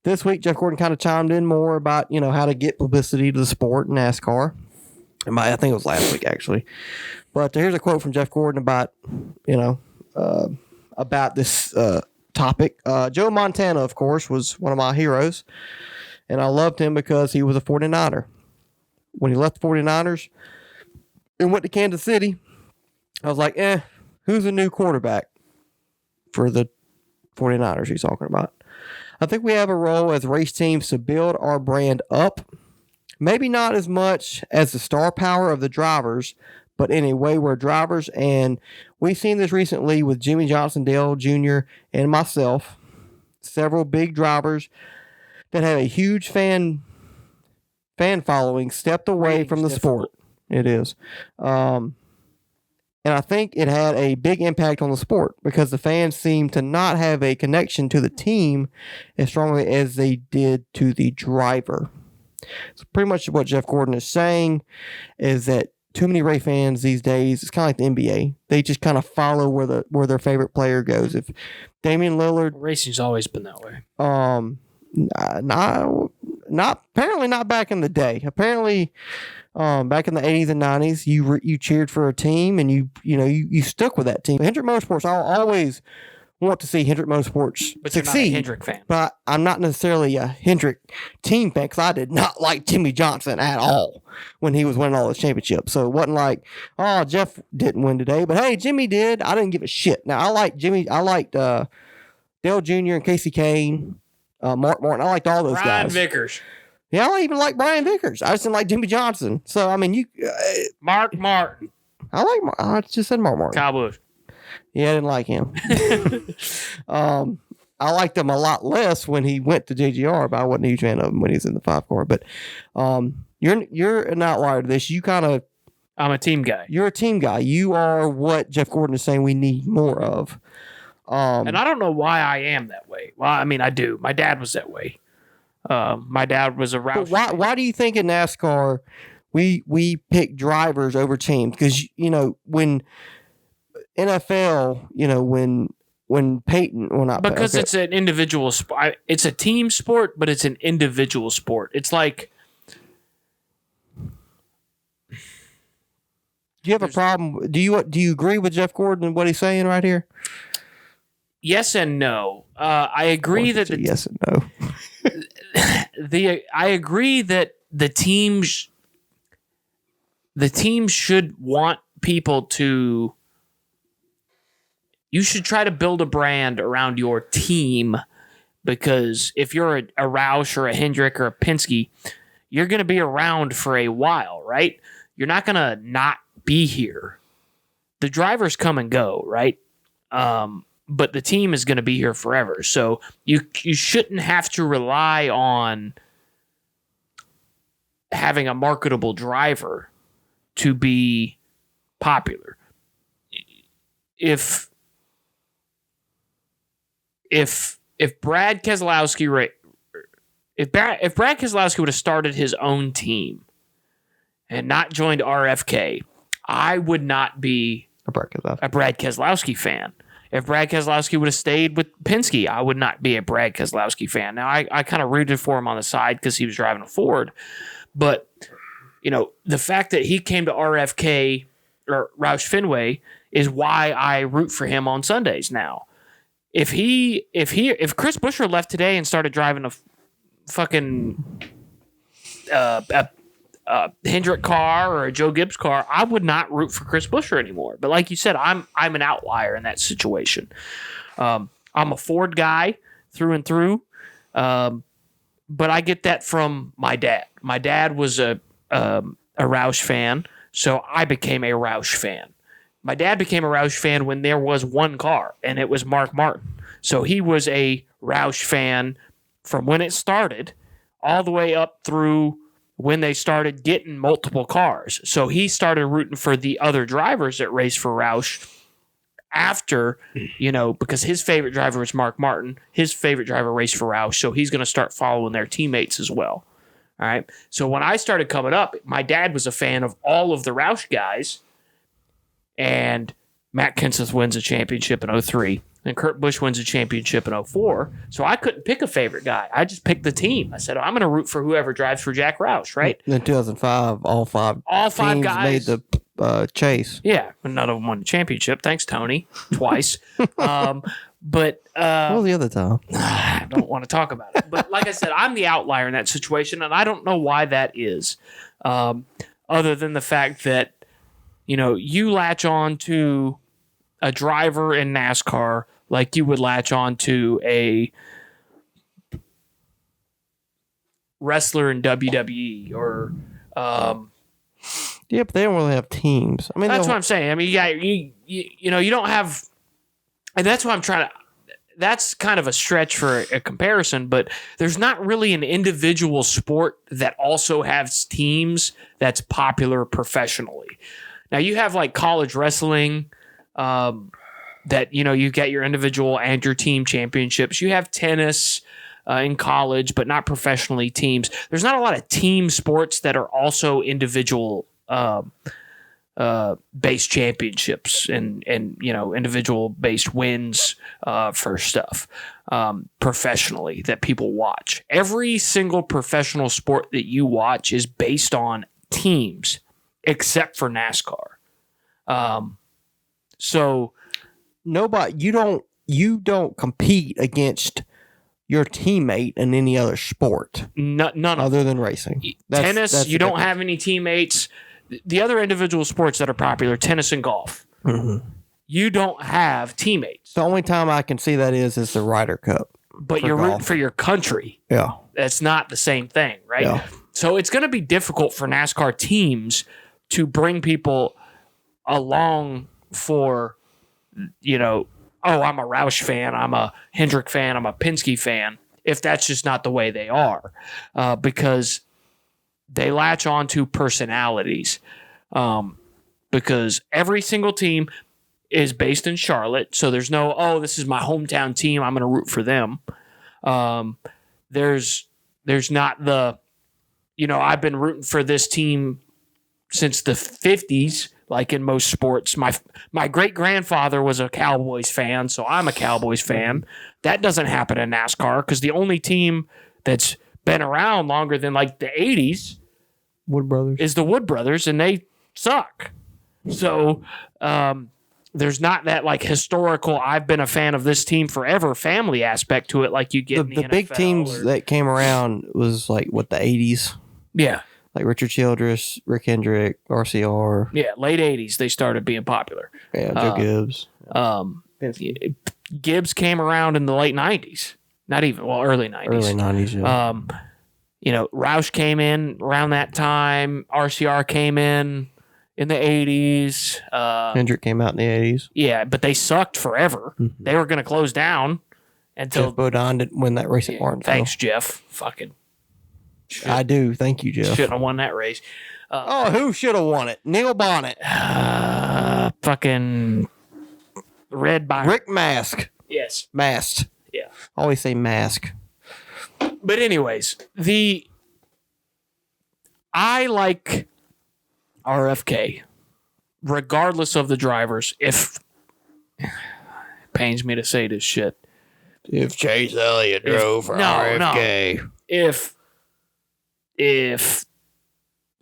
this week, Jeff Gordon kind of chimed in more about, how to get publicity to the sport in NASCAR. I think it was last week, actually. But here's a quote from Jeff Gordon about, about this topic. Joe Montana, of course, was one of my heroes. And I loved him because he was a 49er. When he left the 49ers and went to Kansas City, I was like, who's the new quarterback for the 49ers he's talking about? I think we have a role as race teams to build our brand up. Maybe not as much as the star power of the drivers, but in a way where drivers, and we've seen this recently with Jimmy Johnson, Dale Jr., and myself, several big drivers that have a huge fan following stepped away from the sport. It is. And I think it had a big impact on the sport because the fans seem to not have a connection to the team as strongly as they did to the driver. So pretty much what Jeff Gordon is saying is that too many race fans these days, it's kind of like the NBA. They just kind of follow where their favorite player goes. If Damian Lillard... Racing's always been that way. Apparently not back in the day. Apparently, back in the 80s and 90s, you cheered for a team and you stuck with that team. Hendrick Motorsports, I'll always want to see Hendrick Motorsports succeed. You're not a Hendrick fan. But I'm not necessarily a Hendrick team fan because I did not like Jimmy Johnson at all when he was winning all those championships. So it wasn't like, oh, Jeff didn't win today, but hey, Jimmy did. I didn't give a shit. Now I liked Dale Jr. and Casey Kane. Mark Martin. I liked all those guys. Brian Vickers. Yeah, I even like Brian Vickers. I just didn't like Jimmy Johnson. So, I mean, Mark Martin. I just said Mark Martin. Kyle Busch. Yeah, I didn't like him. I liked him a lot less when he went to JGR, but I wasn't a huge fan of him when he was in the 5-car. But you're an outlier to this. I'm a team guy. You're a team guy. You are what Jeff Gordon is saying we need more of. And I don't know why I am that way. Well, I mean, I do. My dad was that way. My dad was a Roush. Why do you think in NASCAR we pick drivers over teams? Because when NFL, when Peyton, well, not because okay. It's an individual sport. It's a team sport, but it's an individual sport. It's like. Do you have a problem? Do you agree with Jeff Gordon and what he's saying right here? Yes and no. I agree that yes and no. I agree that the teams should want people to. You should try to build a brand around your team because if you're a Roush or a Hendrick or a Penske, you're going to be around for a while, right? You're not going to not be here. The drivers come and go, right? But the team is going to be here forever. So you shouldn't have to rely on having a marketable driver to be popular. If Brad Keselowski if Brad Keselowski would have started his own team and not joined RFK, I would not be a Brad Keselowski fan. If Brad Keselowski would have stayed with Penske, I would not be a Brad Keselowski fan. Now, I kind of rooted for him on the side because he was driving a Ford. But, the fact that he came to RFK or Roush Fenway is why I root for him on Sundays now. If Chris Buescher left today and started driving a fucking Hendrick car or a Joe Gibbs car, I would not root for Chris Buescher anymore. But like you said, I'm an outlier in that situation. I'm a Ford guy through and through, but I get that from my dad. My dad was a Roush fan, so I became a Roush fan. My dad became a Roush fan when there was one car, and it was Mark Martin. So he was a Roush fan from when it started all the way up through when they started getting multiple cars. So he started rooting for the other drivers that raced for Roush after, because his favorite driver was Mark Martin. His favorite driver raced for Roush, so he's going to start following their teammates as well. All right. So when I started coming up, my dad was a fan of all of the Roush guys, and Matt Kenseth wins a championship in 2003. And Kurt Busch wins a championship in 04. So I couldn't pick a favorite guy. I just picked the team. I said, I'm going to root for whoever drives for Jack Roush, right? In 2005, all five teams guys made the chase. Yeah, but none of them won the championship. Thanks, Tony, twice. But what was the other time? I don't want to talk about it. But like I said, I'm the outlier in that situation, and I don't know why that is, other than the fact that, you latch on to a driver in NASCAR like you would latch on to a wrestler in WWE or... yeah, but they don't really have teams. I mean, that's what I'm saying. I mean, you don't have... And that's what I'm trying to... That's kind of a stretch for a comparison, but there's not really an individual sport that also has teams that's popular professionally. Now, you have like college wrestling that, you get your individual and your team championships. You have tennis in college, but not professionally teams. There's not a lot of team sports that are also individual based championships and individual based wins for stuff professionally that people watch. Every single professional sport that you watch is based on teams, except for NASCAR. So you don't compete against your teammate in any other sport. None other than racing. Tennis, you don't have any teammates. The other individual sports that are popular, tennis and golf, you don't have teammates. The only time I can see that is the Ryder Cup. But you're rooting for your country. Yeah. That's not the same thing, right? Yeah. So it's going to be difficult for NASCAR teams to bring people along for, I'm a Roush fan, I'm a Hendrick fan, I'm a Penske fan, if that's just not the way they are. Because they latch on to personalities. Because every single team is based in Charlotte, so there's no, this is my hometown team, I'm going to root for them. There's not the, I've been rooting for this team since the 50s, like in most sports. My great-grandfather was a Cowboys fan, so I'm a Cowboys fan. That doesn't happen in NASCAR because the only team that's been around longer than like the 80s Wood Brothers is the Wood Brothers, and they suck. So there's not that like historical, I've been a fan of this team forever family aspect to it like you get in the the NFL big teams that came around was like the 80s. Yeah. Like Richard Childress, Rick Hendrick, RCR. Yeah, late 80s they started being popular. Yeah, Joe Gibbs. Gibbs came around in the late 90s. Not even, early 90s. Early 90s, yeah. Roush came in around that time. RCR came in the 80s. Hendrick came out in the 80s. Yeah, but they sucked forever. Mm-hmm. They were going to close down until... Jeff Bodine didn't win that race at Martinsville. Thanks, Jeff. Fucking... I do. Thank you, Jeff. Shouldn't have won that race. Who should have won it? Neil Bonnet. Fucking... Red by... Rick Mask. Yes. Mast. Yeah. Always say mask. But anyways, I like RFK, regardless of the drivers. If it pains me to say this shit, if Chase Elliott drove for RFK, if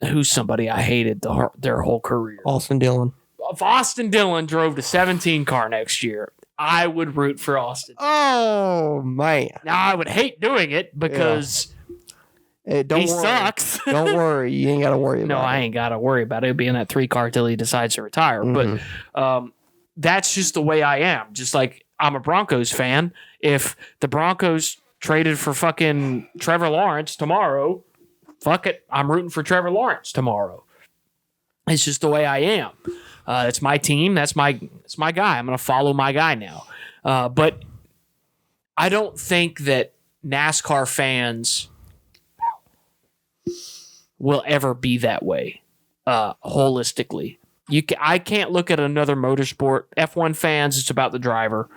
who's somebody I hated their whole career, Austin Dillon. If Austin Dillon drove the 17 car next year, I would root for Austin. Oh, man. Now, I would hate doing it because he sucks. Don't worry. You ain't got to worry about it. No, I ain't got to worry about it. He'll be in that 3 car till he decides to retire. Mm-hmm. But that's just the way I am. Just like I'm a Broncos fan. If the Broncos traded for fucking Trevor Lawrence tomorrow, fuck it. I'm rooting for Trevor Lawrence tomorrow. It's just the way I am. It's my team. That's my guy. I'm going to follow my guy now. But I don't think that NASCAR fans will ever be that way holistically. I can't look at another motorsport. F1 fans, it's about the driver.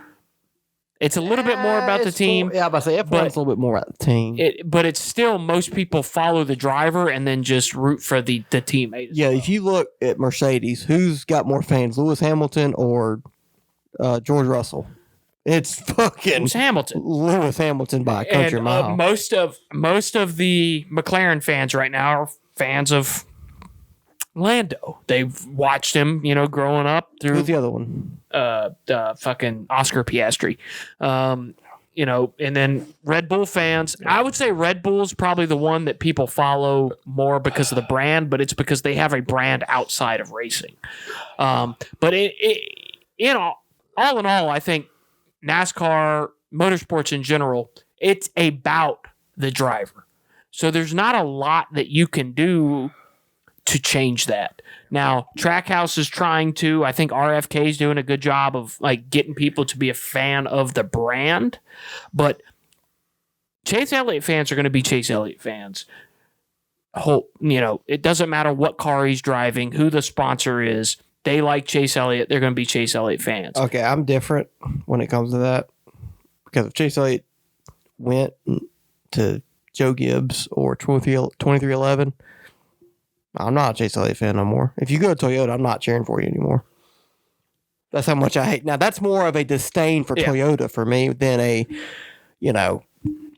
It's a little bit more about the team. Yeah, I say F1's a little bit more about the team. But it's still, most people follow the driver and then just root for the teammate. Yeah, if you look at Mercedes, who's got more fans, Lewis Hamilton or George Russell? It's fucking Lewis Hamilton. Lewis Hamilton by a country And mile. most of the McLaren fans right now are fans of Lando. They've watched him, growing up through Who's the other one? fucking Oscar Piastri. And then Red Bull fans. I would say Red Bull is probably the one that people follow more because of the brand, but it's because they have a brand outside of racing. But all in all, I think NASCAR, motorsports in general, it's about the driver. So there's not a lot that you can do to change that. Now, Trackhouse is trying to. I think RFK is doing a good job of getting people to be a fan of the brand. But Chase Elliott fans are going to be Chase Elliott fans. It doesn't matter what car he's driving, who the sponsor is. They like Chase Elliott. They're going to be Chase Elliott fans. Okay, I'm different when it comes to that. Because if Chase Elliott went to Joe Gibbs or 2311, I'm not a Chase Elliott fan no more. If you go to Toyota, I'm not cheering for you anymore. That's how much I hate. Now, that's more of a disdain for Toyota for me than a,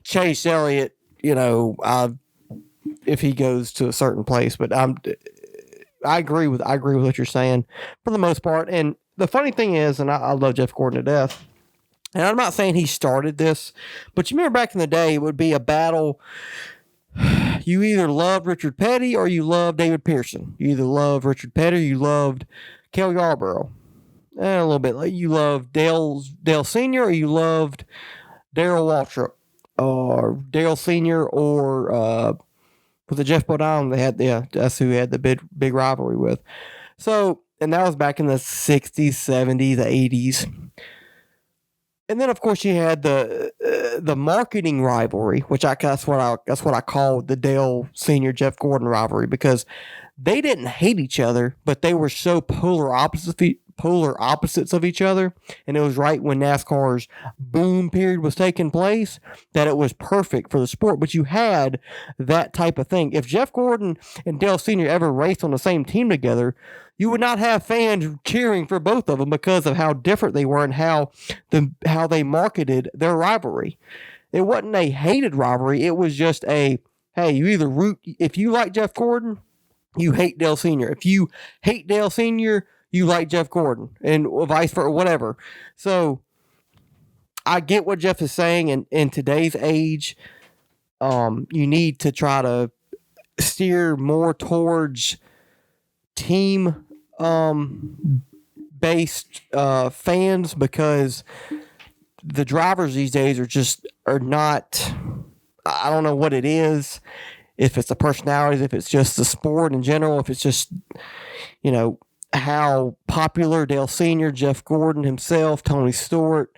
Chase Elliott, if he goes to a certain place. But I agree with what you're saying for the most part. And the funny thing is, and I love Jeff Gordon to death, and I'm not saying he started this, but you remember back in the day, it would be a battle. You either loved Richard Petty or you loved David Pearson. You either loved Richard Petty or you loved Cale Yarborough. And a little bit like you loved Dale Sr. or you loved Darrell Waltrip or Dale Sr. or with the Jeff Bodine, that's who he had the big rivalry with. So, and that was back in the 60s, 70s, the 80s. And then, of course, you had the marketing rivalry, which that's what I call the Dale Senior Jeff Gordon rivalry, because they didn't hate each other, but they were so polar opposites of each other. And it was right when NASCAR's boom period was taking place that it was perfect for the sport. But you had that type of thing. If Jeff Gordon and Dale Senior ever raced on the same team together, you would not have fans cheering for both of them because of how different they were and how they marketed their rivalry. It wasn't a hated rivalry. It was just hey, you either root, if you like Jeff Gordon, you hate Dale Sr. If you hate Dale Sr., you like Jeff Gordon, and vice versa, whatever. So I get what Jeff is saying. And in today's age, you need to try to steer more towards team based fans, because the drivers these days are not, I don't know what it is, if it's the personalities, if it's just the sport in general, if it's just how popular Dale Sr., Jeff Gordon himself, Tony Stewart,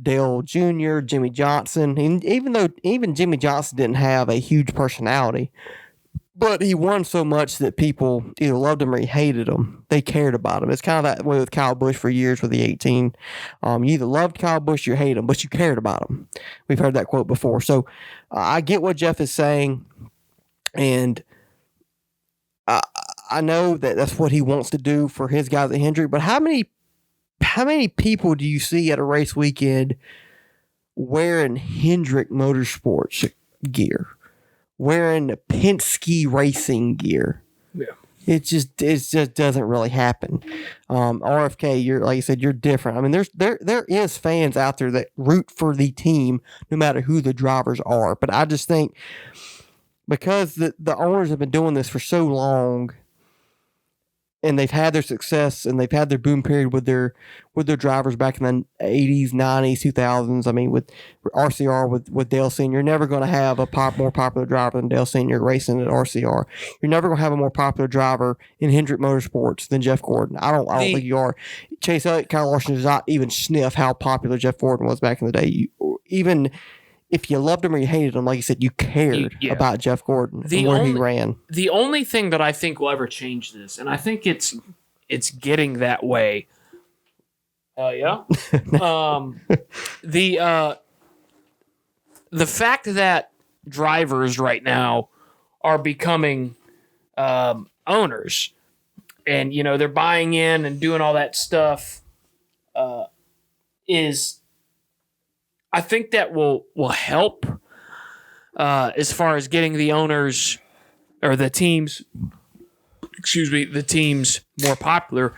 Dale Jr., Jimmy Johnson, and even Jimmy Johnson didn't have a huge personality, but he won so much that people either loved him or he hated him. They cared about him. It's kind of that way with Kyle Busch for years with the 18. You either loved Kyle Busch or you hated him, but you cared about him. We've heard that quote before. So I get what Jeff is saying, and I know that that's what he wants to do for his guys at Hendrick, but how many people do you see at a race weekend wearing Hendrick Motorsports gear, wearing the Penske racing gear? Yeah. It just doesn't really happen. RFK, like I said, you're different. I mean, there is fans out there that root for the team no matter who the drivers are. But I just think because the owners have been doing this for so long, and they've had their success and they've had their boom period with their drivers back in the 80s, 90s, 2000s. I mean, with RCR, with Dale Sr., you're never going to have a more popular driver than Dale Sr. racing at RCR. You're never going to have a more popular driver in Hendrick Motorsports than Jeff Gordon. I don't think you are. Chase Elliott, Kyle Larson does not even sniff how popular Jeff Gordon was back in the day. Even if you loved him or you hated him, like you said, you cared about Jeff Gordon and where he ran. The only thing that I think will ever change this, and I think it's getting that way. The fact that drivers right now are becoming owners, and they're buying in and doing all that stuff, is I think that will help as far as getting the owners or the teams more popular.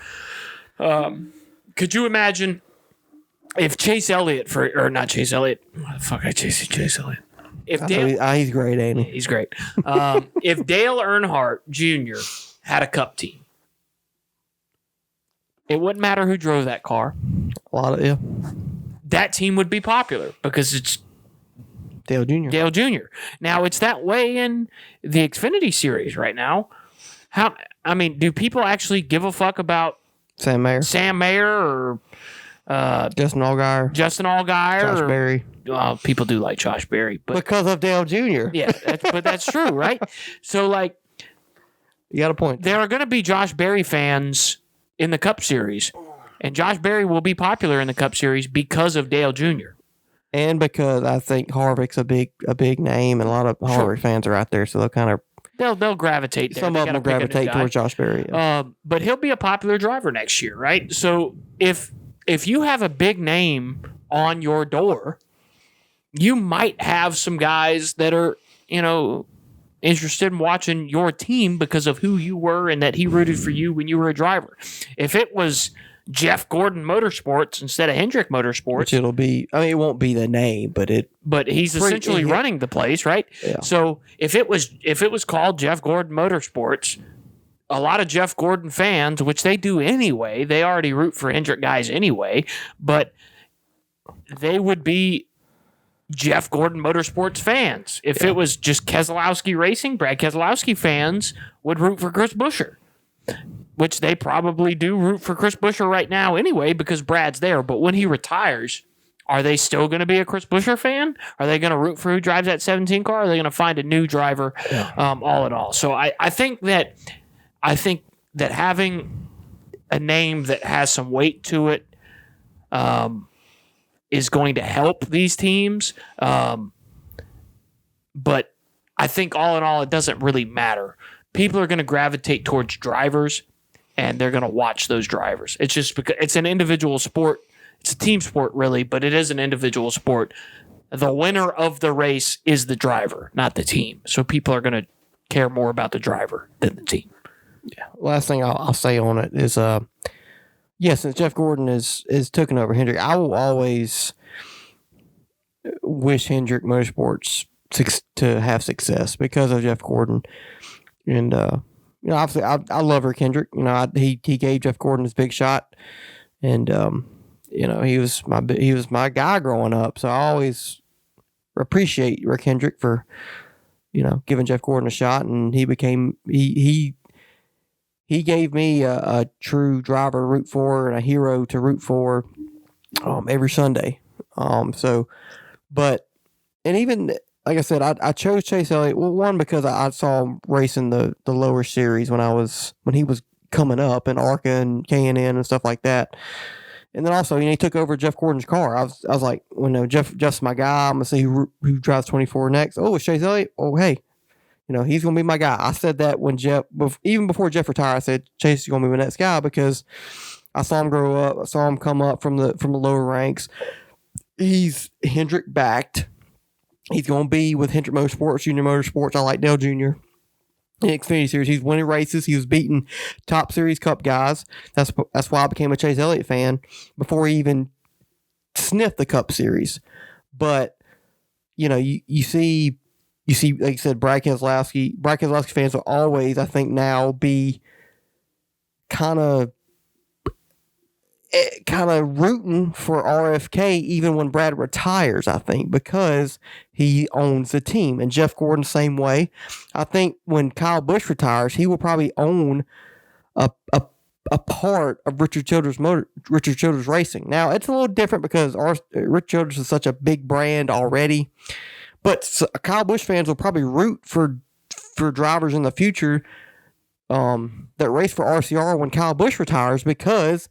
Could you imagine if Chase Elliott not Chase Elliott? I chased Chase Elliott. If he's great, ain't he? He's great. If Dale Earnhardt Jr. had a Cup team, it wouldn't matter who drove that car. That team would be popular because it's Dale Jr. Now it's that way in the Xfinity series right now. Do people actually give a fuck about Sam Mayer or Justin Allgaier? Josh Berry. Well, people do like Josh Berry, but because of Dale Jr. Yeah, but that's true, right? So, like, you got a point. There are going to be Josh Berry fans in the Cup Series, and Josh Berry will be popular in the Cup Series because of Dale Jr. And because I think Harvick's a big name, and a lot of Harvick fans are out there, so they'll gravitate there. Some of them will gravitate towards Josh Berry. Yeah. But he'll be a popular driver next year, right? So if you have a big name on your door, you might have some guys that are, interested in watching your team because of who you were and that he rooted for you when you were a driver. If it was Jeff Gordon Motorsports instead of Hendrick Motorsports, which it'll be. I mean, it won't be the name, but he's essentially running the place, right? Yeah. So if it was called Jeff Gordon Motorsports, a lot of Jeff Gordon fans, which they do anyway, they already root for Hendrick guys anyway, but they would be Jeff Gordon Motorsports fans. If it was just Keselowski Racing, Brad Keselowski fans would root for Chris Buescher, which they probably do root for Chris Buescher right now anyway because Brad's there. But when he retires, are they still going to be a Chris Buescher fan? Are they going to root for who drives that 17 car? Or are they going to find a new driver? All in all, so I think that having a name that has some weight to it is going to help these teams. But I think all in all, it doesn't really matter. People are going to gravitate towards drivers, and they're going to watch those drivers. It's just because it's an individual sport. It's a team sport, really, but it is an individual sport. The winner of the race is the driver, not the team. So people are going to care more about the driver than the team. Yeah. Last thing I'll say on it is, since Jeff Gordon is taking over Hendrick, I will always wish Hendrick Motorsports to have success because of Jeff Gordon. And obviously, I love Rick Hendrick. He gave Jeff Gordon his big shot, and he was my guy growing up. So I always appreciate Rick Hendrick for giving Jeff Gordon a shot, and he gave me a true driver to root for and a hero to root for every Sunday. And even like I said, I chose Chase Elliott. Well, one, because I saw him racing the lower series when he was coming up in ARCA and K&N and stuff like that. And then also, he took over Jeff Gordon's car. I was like, Jeff's my guy. I'm gonna see who drives 24 next. Oh, it's Chase Elliott. Oh, hey, he's gonna be my guy. I said that when even before Jeff retired, I said Chase is gonna be my next guy because I saw him grow up. I saw him come up from the lower ranks. He's Hendrick backed. He's gonna be with Hendrick Motorsports, Junior Motorsports. I like Dale Jr. in the Xfinity Series. He's winning races. He was beating top series Cup guys. That's why I became a Chase Elliott fan before he even sniffed the Cup Series. But you see, like you said, Brad Keselowski fans will always, I think, now be kind of rooting for RFK even when Brad retires, I think, because he owns the team. And Jeff Gordon, same way. I think when Kyle Busch retires, he will probably own a part of Richard Childress Racing. Now, it's a little different because Richard Childress is such a big brand already. But Kyle Busch fans will probably root for drivers in the future that race for RCR when Kyle Busch retires because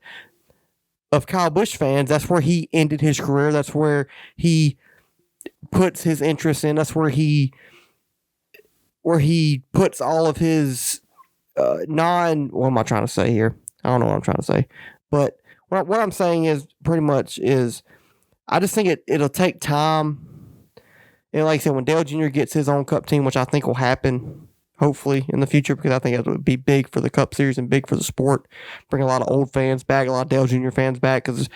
of Kyle Busch fans. That's where he ended his career. That's where he puts his interest in. That's where he puts all of his what am I trying to say here? I don't know what I'm trying to say. But what I'm saying is pretty much is I just think it'll take time. And like I said, when Dale Jr. gets his own Cup team, which I think will happen hopefully in the future, because I think it would be big for the Cup Series and big for the sport. Bring a lot of old fans back, a lot of Dale Jr. fans back, because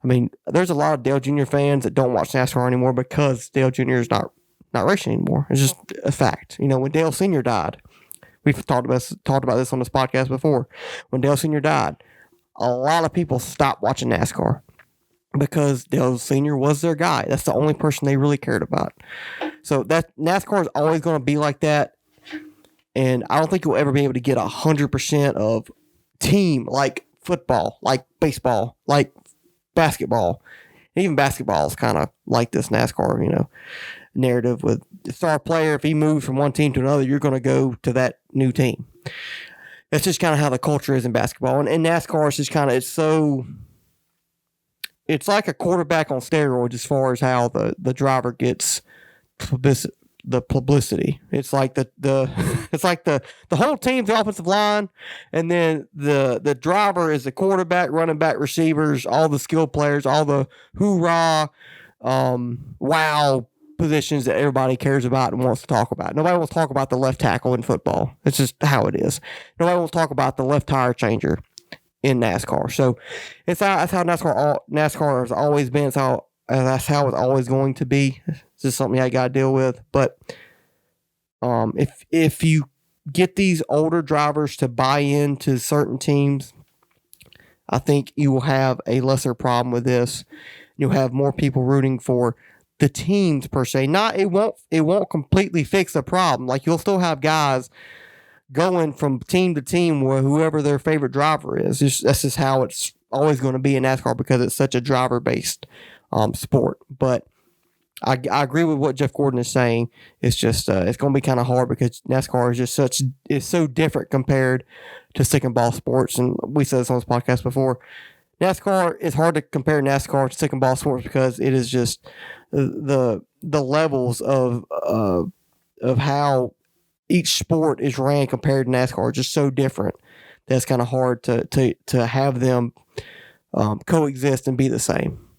I mean, there's a lot of Dale Jr. fans that don't watch NASCAR anymore because Dale Jr. is not racing anymore. It's just a fact. You know, when Dale Sr. died, we've talked about this on this podcast before. When Dale Sr. died, a lot of people stopped watching NASCAR because Dale Sr. was their guy. That's the only person they really cared about. So that NASCAR is always going to be like that. And I don't think you'll ever be able to get 100% of team like football, like baseball, like basketball. And even basketball is kind of like this NASCAR, you know, narrative with the star player. If he moves from one team to another, you're going to go to that new team. That's just kind of how the culture is in basketball. And NASCAR is just kind of, it's like a quarterback on steroids as far as how the driver gets the publicity. It's like it's like the whole team's the offensive line, and then the driver is the quarterback, running back, receivers, all the skill players, all the hoorah, wow positions that everybody cares about and wants to talk about. Nobody wants to talk about the left tackle in football. It's just how it is. Nobody wants to talk about the left tire changer in NASCAR. So that's how NASCAR has always been. That's how it's always going to be. It's just something I got to deal with. But if you get these older drivers to buy into certain teams, I think you will have a lesser problem with this. You'll have more people rooting for the teams per se. It won't completely fix the problem. Like, you'll still have guys going from team to team with whoever their favorite driver is. That's just how it's always going to be in NASCAR because it's such a driver-based sport. But I agree with what Jeff Gordon is saying. It's just it's going to be kind of hard because NASCAR is just it's so different compared to stick and ball sports. And we said this on this podcast before. NASCAR, it's hard to compare NASCAR to stick and ball sports because it is just the levels of how each sport is ran compared to NASCAR are just so different. That's kind of hard to have them coexist and be the same.